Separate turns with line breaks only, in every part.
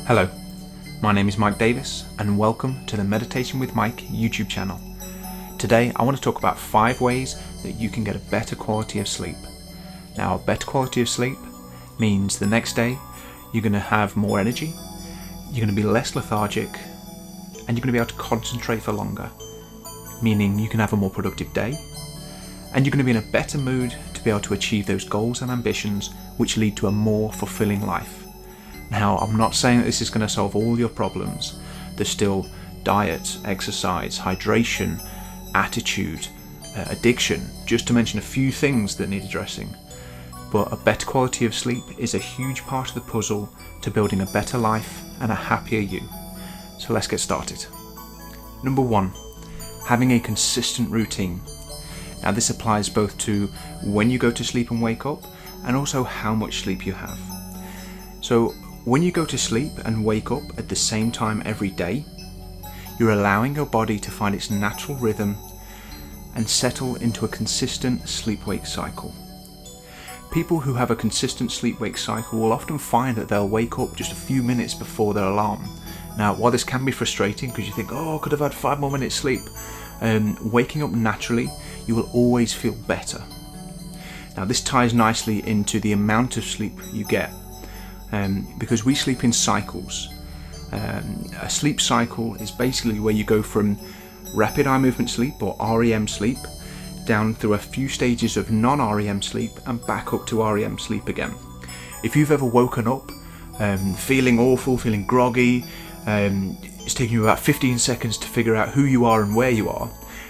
Hello, my name is Mike Davis and welcome to the Meditation with Mike YouTube channel. Today I want to talk about 5 ways that you can get a better quality of sleep. Now, a better quality of sleep means the next day you're going to have more energy, you're going to be less lethargic, and you're going to be able to concentrate for longer, meaning you can have a more productive day, and you're going to be in a better mood to be able to achieve those goals and ambitions which lead to a more fulfilling life. Now, I'm not saying that this is going to solve all your problems. There's still diet, exercise, hydration, attitude, addiction, just to mention a few things that need addressing. But a better quality of sleep is a huge part of the puzzle to building a better life and a happier you. So let's get started. Number 1, having a consistent routine. Now, this applies both to when you go to sleep and wake up, and also how much sleep you have. So when you go to sleep and wake up at the same time every day, you're allowing your body to find its natural rhythm and settle into a consistent sleep-wake cycle. People who have a consistent sleep-wake cycle will often find that they'll wake up just a few minutes before their alarm. Now, while this can be frustrating because you think, oh, I could have had 5 more minutes sleep, waking up naturally, you will always feel better. Now, this ties nicely into the amount of sleep you get. Because we sleep in cycles. A sleep cycle is basically where you go from rapid eye movement sleep, or REM sleep, down through a few stages of non-REM sleep and back up to REM sleep again. If you've ever woken up feeling awful, feeling groggy, it's taking you about 15 seconds to figure out who you are and where you are,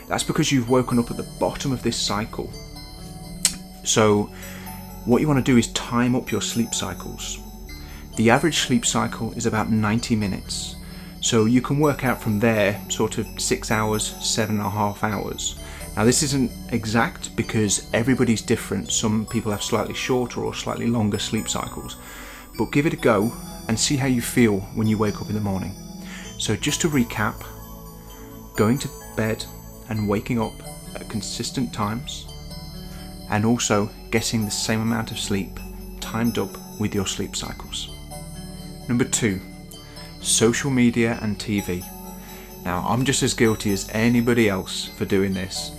that's because you've woken up at the bottom of this cycle. So what you want to do is time up your sleep cycles. The average sleep cycle is about 90 minutes, so you can work out from there sort of 6 hours, 7.5 hours. Now, this isn't exact because everybody's different. Some people have slightly shorter or slightly longer sleep cycles, but give it a go and see how you feel when you wake up in the morning. So just to recap, going to bed and waking up at consistent times, and also getting the same amount of sleep timed up with your sleep cycles. Number 2, social media and TV. Now, I'm just as guilty as anybody else for doing this.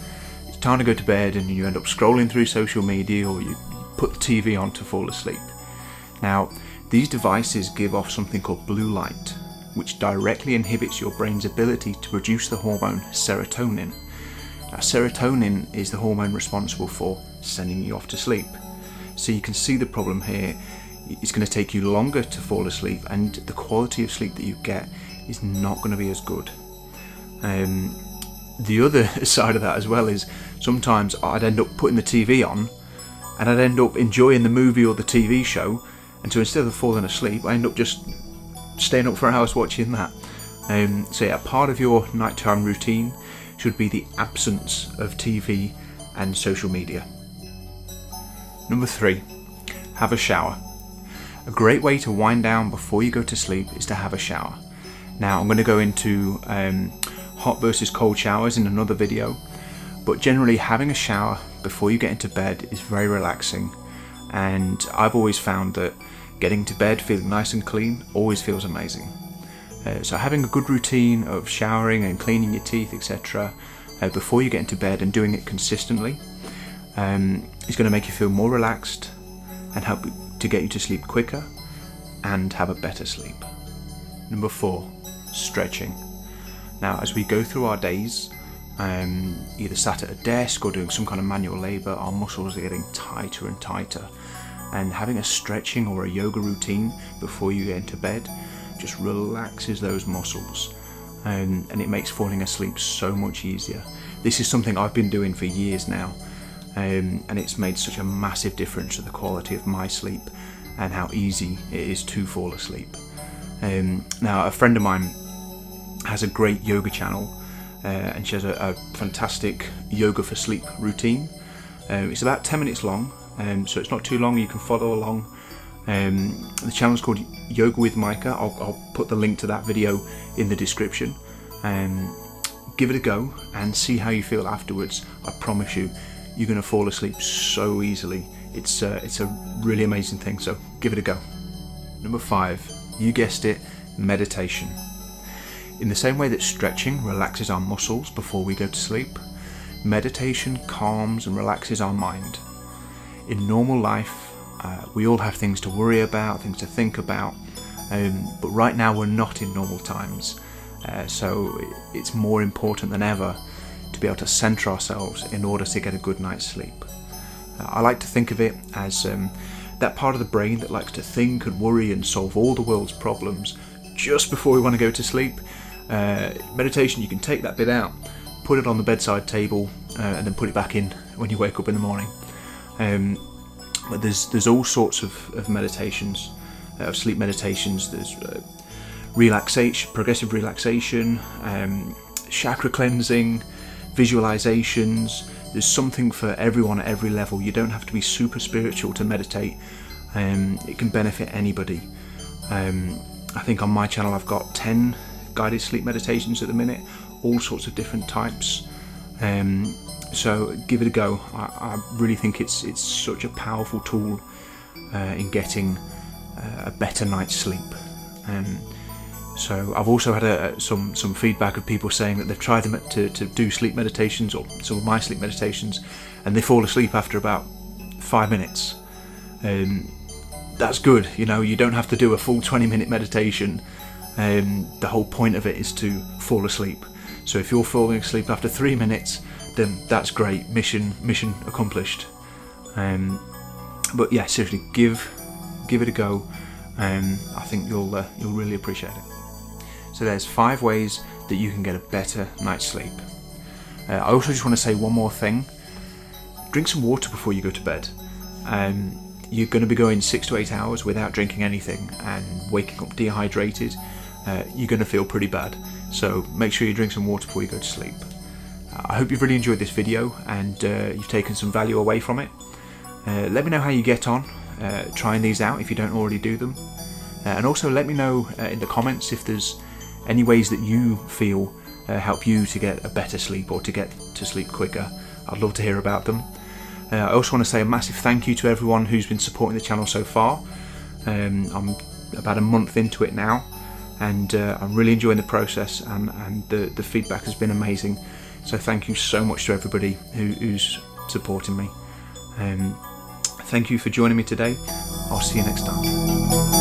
It's time to go to bed and you end up scrolling through social media, or you put the TV on to fall asleep. Now, these devices give off something called blue light, which directly inhibits your brain's ability to produce the hormone serotonin. Now, serotonin is the hormone responsible for sending you off to sleep. So you can see the problem here. It's going to take you longer to fall asleep, and the quality of sleep that you get is not going to be as good. The other side of that as well is sometimes I'd end up putting the TV on and I'd end up enjoying the movie or the TV show, and so instead of falling asleep, I end up just staying up for hours watching that. So yeah, part of your nighttime routine should be the absence of TV and social media. Number 3, have a shower. A great way to wind down before you go to sleep is to have a shower. Now, I'm going to go into hot versus cold showers in another video, but generally having a shower before you get into bed is very relaxing, and I've always found that getting to bed feeling nice and clean always feels amazing. So having a good routine of showering and cleaning your teeth, etc. Before you get into bed and doing it consistently is going to make you feel more relaxed and help to get you to sleep quicker and have a better sleep. Number 4, stretching. Now, as we go through our days, either sat at a desk or doing some kind of manual labour, our muscles are getting tighter and tighter, and having a stretching or a yoga routine before you get into bed just relaxes those muscles, and it makes falling asleep so much easier. This is something I've been doing for years now, and it's made such a massive difference to the quality of my sleep and how easy it is to fall asleep. Now, a friend of mine has a great yoga channel, and she has a fantastic yoga for sleep routine. It's about 10 minutes long, so it's not too long, you can follow along. The channel is called Yoga with Mikah. I'll put the link to that video in the description. Give it a go and see how you feel afterwards. I promise you, you're going to fall asleep so easily. It's a really amazing thing, so give it a go. Number 5, you guessed it, meditation. In the same way that stretching relaxes our muscles before we go to sleep, meditation calms and relaxes our mind. In normal life, we all have things to worry about, things to think about, but right now we're not in normal times, so it's more important than ever to be able to centre ourselves in order to get a good night's sleep. I like to think of it as that part of the brain that likes to think and worry and solve all the world's problems just before we want to go to sleep. Meditation, you can take that bit out, put it on the bedside table, and then put it back in when you wake up in the morning. But there's all sorts of meditations, of sleep meditations. There's relaxation, progressive relaxation, chakra cleansing, visualizations. There's something for everyone at every level. You don't have to be super spiritual to meditate. It can benefit anybody. I think on my channel I've got 10 guided sleep meditations at the minute, all sorts of different types. So give it a go. I really think it's such a powerful tool in getting a better night's sleep. So I've also had some feedback of people saying that they've tried them to do sleep meditations, or some of my sleep meditations, and they fall asleep after about 5 minutes. That's good, you know, you don't have to do a full 20-minute meditation. The whole point of it is to fall asleep. So if you're falling asleep after 3 minutes, then that's great, mission accomplished. But yeah, seriously, give it a go. I think you'll really appreciate it. So there's 5 ways that you can get a better night's sleep. I also just want to say one more thing. Drink some water before you go to bed. You're going to be going 6 to 8 hours without drinking anything and waking up dehydrated. You're going to feel pretty bad. So make sure you drink some water before you go to sleep. I hope you've really enjoyed this video and you've taken some value away from it. Let me know how you get on trying these out if you don't already do them. And also let me know in the comments if there's any ways that you feel help you to get a better sleep or to get to sleep quicker. I'd love to hear about them. I also want to say a massive thank you to everyone who's been supporting the channel so far. I'm about a month into it now, and I'm really enjoying the process, and the feedback has been amazing. So thank you so much to everybody who's supporting me. Thank you for joining me today. I'll see you next time.